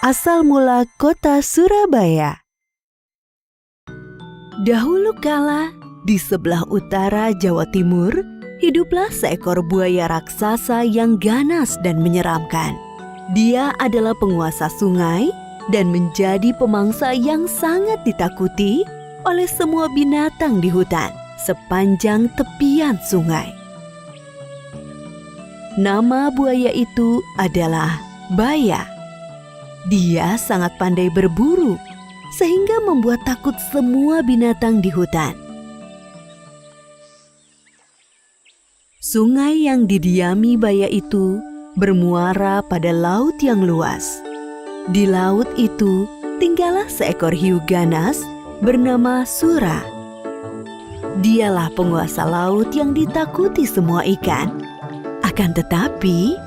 Asal mula kota Surabaya. Dahulu kala, di sebelah utara Jawa Timur, hiduplah seekor buaya raksasa yang ganas dan menyeramkan. Dia adalah penguasa sungai dan menjadi pemangsa yang sangat ditakuti oleh semua binatang di hutan sepanjang tepian sungai. Nama buaya itu adalah Baya. Dia sangat pandai berburu, sehingga membuat takut semua binatang di hutan. Sungai yang didiami Baya itu bermuara pada laut yang luas. Di laut itu tinggallah seekor hiu ganas bernama Sura. Dialah penguasa laut yang ditakuti semua ikan. Akan tetapi,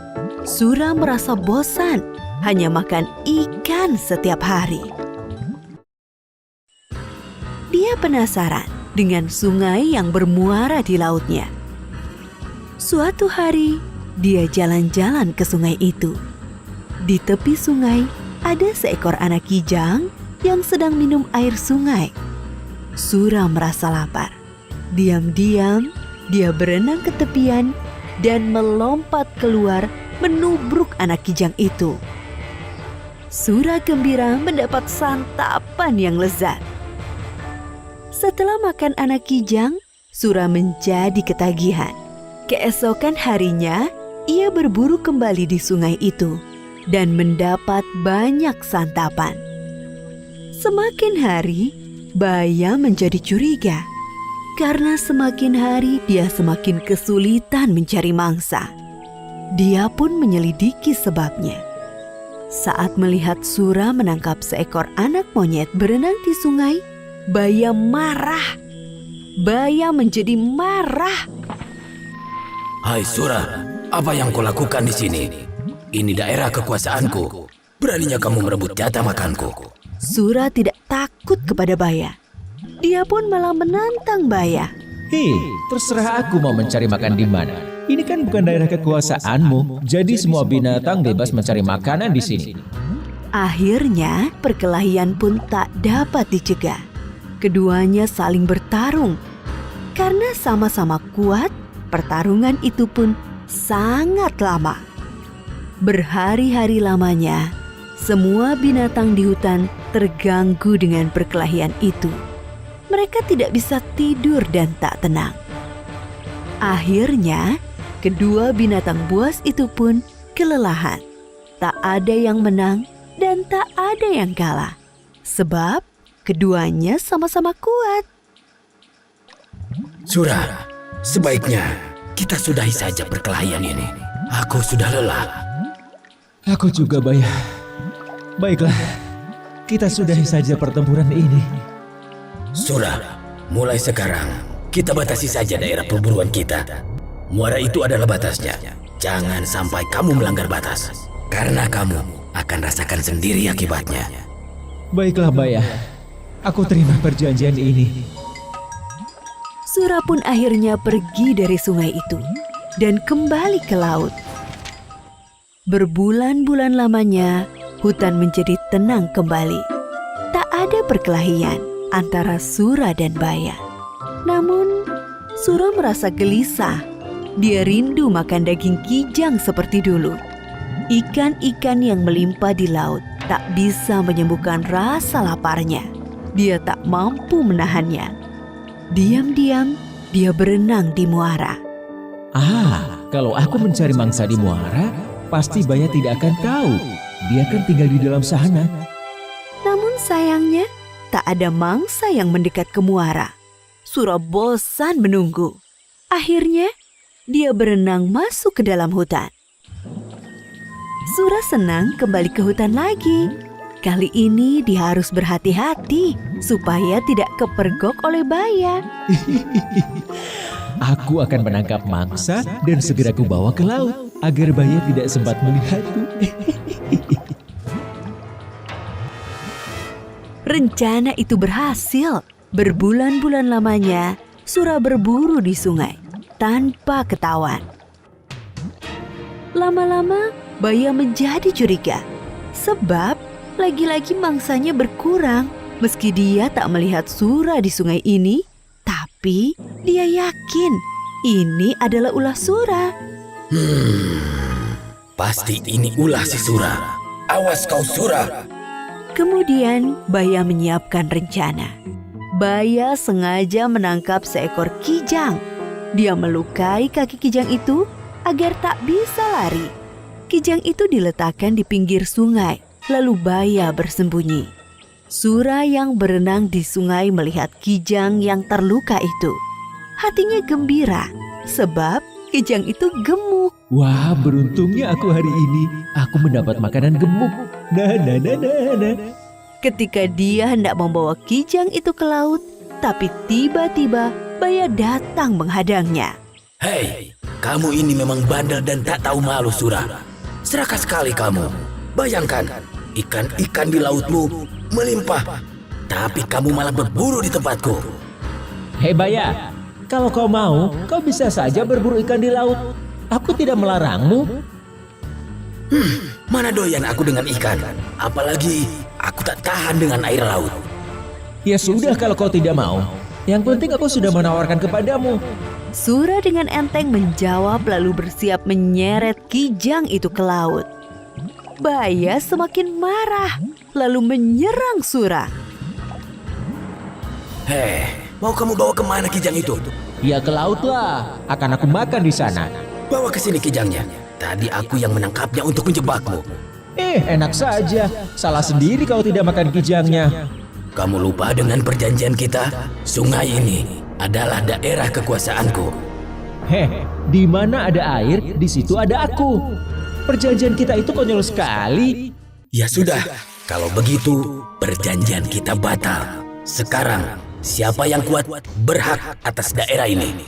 Sura merasa bosan hanya makan ikan setiap hari. Dia penasaran dengan sungai yang bermuara di lautnya. Suatu hari, dia jalan-jalan ke sungai itu. Di tepi sungai, ada seekor anak kijang yang sedang minum air sungai. Sura merasa lapar. Diam-diam, dia berenang ke tepian dan melompat keluar menubruk anak kijang itu. Sura gembira mendapat santapan yang lezat. Setelah makan anak kijang, Sura menjadi ketagihan. Keesokan harinya, ia berburu kembali di sungai itu dan mendapat banyak santapan. Semakin hari, Baya menjadi curiga. Karena semakin hari dia semakin kesulitan mencari mangsa. Dia pun menyelidiki sebabnya. Saat melihat Sura menangkap seekor anak monyet berenang di sungai, Baya marah. Baya menjadi marah. Hai Sura, apa yang kau lakukan di sini? Ini daerah kekuasaanku. Beraninya kamu merebut jatah makanku. Sura tidak takut kepada Baya. Dia pun malah menantang Baya. Hei, terserah aku mau mencari makan di mana. Ini kan bukan daerah kekuasaanmu, jadi semua binatang bebas mencari makanan di sini. Akhirnya, perkelahian pun tak dapat dicegah. Keduanya saling bertarung. Karena sama-sama kuat, pertarungan itu pun sangat lama. Berhari-hari lamanya, semua binatang di hutan terganggu dengan perkelahian itu. Mereka tidak bisa tidur dan tak tenang. Akhirnya, kedua binatang buas itu pun kelelahan. Tak ada yang menang dan tak ada yang kalah. Sebab keduanya sama-sama kuat. Sura, sebaiknya kita sudahi saja perkelahian ini. Aku sudah lelah. Aku juga, Baya. Baiklah, kita sudahi saja pertempuran ini. Sura, mulai sekarang kita batasi saja daerah perburuan kita. Muara itu adalah batasnya. Jangan sampai kamu melanggar batas. Karena kamu akan rasakan sendiri akibatnya. Baiklah, Baya. Aku terima perjanjian ini. Sura pun akhirnya pergi dari sungai itu dan kembali ke laut. Berbulan-bulan lamanya, hutan menjadi tenang kembali. Tak ada perkelahian antara Sura dan Baya. Namun, Sura merasa gelisah. Dia rindu makan daging kijang seperti dulu. Ikan-ikan yang melimpah di laut tak bisa menyembuhkan rasa laparnya. Dia tak mampu menahannya. Diam-diam, dia berenang di muara. Kalau aku mencari mangsa di muara, pasti Baya tidak akan tahu. Dia kan tinggal di dalam sana. Namun sayangnya, tak ada mangsa yang mendekat ke muara. Sura bosan menunggu. Akhirnya, dia berenang masuk ke dalam hutan. Sura senang kembali ke hutan lagi. Kali ini dia harus berhati-hati supaya tidak kepergok oleh Baya. Aku akan menangkap mangsa dan segera kubawa ke laut agar Baya tidak sempat melihatku. Rencana itu berhasil. Berbulan-bulan lamanya, Sura berburu di sungai tanpa ketahuan. Lama-lama, Baya menjadi curiga sebab Lagi-lagi mangsanya berkurang. Meski dia tak melihat Sura di sungai ini, tapi dia yakin ini adalah ulah Sura. Pasti ini ulah si Sura. Awas kau Sura. Kemudian Baya menyiapkan rencana. Baya sengaja menangkap seekor kijang. Dia melukai kaki kijang itu agar tak bisa lari. Kijang itu diletakkan di pinggir sungai, lalu Baya bersembunyi. Sura yang berenang di sungai melihat kijang yang terluka itu. Hatinya gembira sebab kijang itu gemuk. Wah, beruntungnya aku hari ini. Aku mendapat makanan gemuk. Nah. Ketika dia hendak membawa kijang itu ke laut, tapi tiba-tiba Baya datang menghadangnya. Hei, kamu ini memang bandel dan tak tahu malu Sura. Serakah sekali kamu. Bayangkan, ikan-ikan di lautmu melimpah, tapi kamu malah berburu di tempatku. Hei Baya, kalau kau mau, kau bisa saja berburu ikan di laut. Aku tidak melarangmu. Mana doyan aku dengan ikan. Apalagi aku tak tahan dengan air laut. Ya sudah kalau kau tidak mau. Yang penting aku sudah menawarkan kepadamu. Sura dengan enteng menjawab lalu bersiap menyeret kijang itu ke laut. Baya semakin marah lalu menyerang Sura. Hei, mau kamu bawa kemana kijang itu? Ya ke laut lah, akan aku makan di sana. Bawa ke sini kijangnya. Tadi aku yang menangkapnya untuk menjebakmu. Enak saja. Salah sendiri kau tidak makan kijangnya. Kamu lupa dengan perjanjian kita? Sungai ini adalah daerah kekuasaanku. Di mana ada air, di situ ada aku. Perjanjian kita itu konyol sekali. Ya sudah, kalau begitu perjanjian kita batal. Sekarang, siapa yang kuat berhak atas daerah ini.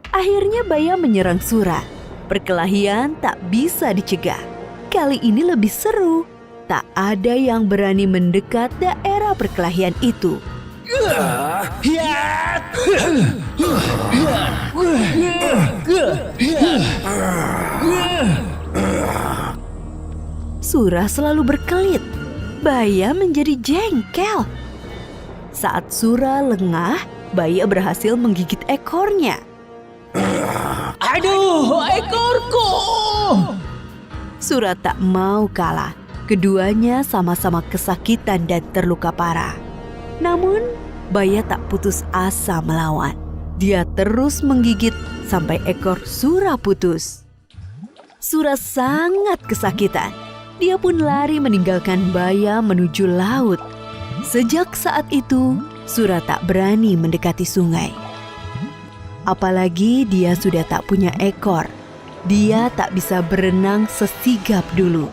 Akhirnya Baya menyerang Sura. Perkelahian tak bisa dicegah. Kali ini lebih seru. Tak ada yang berani mendekat daerah perkelahian itu. Sura selalu berkelit. Baya menjadi jengkel. Saat Sura lengah, Baya berhasil menggigit ekornya. Aduh, ekorku! Sura tak mau kalah. Keduanya sama-sama kesakitan dan terluka parah. Namun, Baya tak putus asa melawan. Dia terus menggigit sampai ekor Sura putus. Sura sangat kesakitan. Dia pun lari meninggalkan Baya menuju laut. Sejak saat itu, Sura tak berani mendekati sungai. Apalagi dia sudah tak punya ekor. Dia tak bisa berenang sesigap dulu.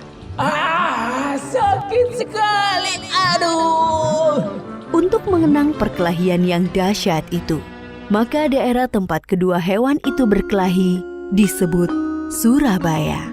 Sakit sekali. Aduh. Untuk mengenang perkelahian yang dahsyat itu, maka daerah tempat kedua hewan itu berkelahi disebut Surabaya.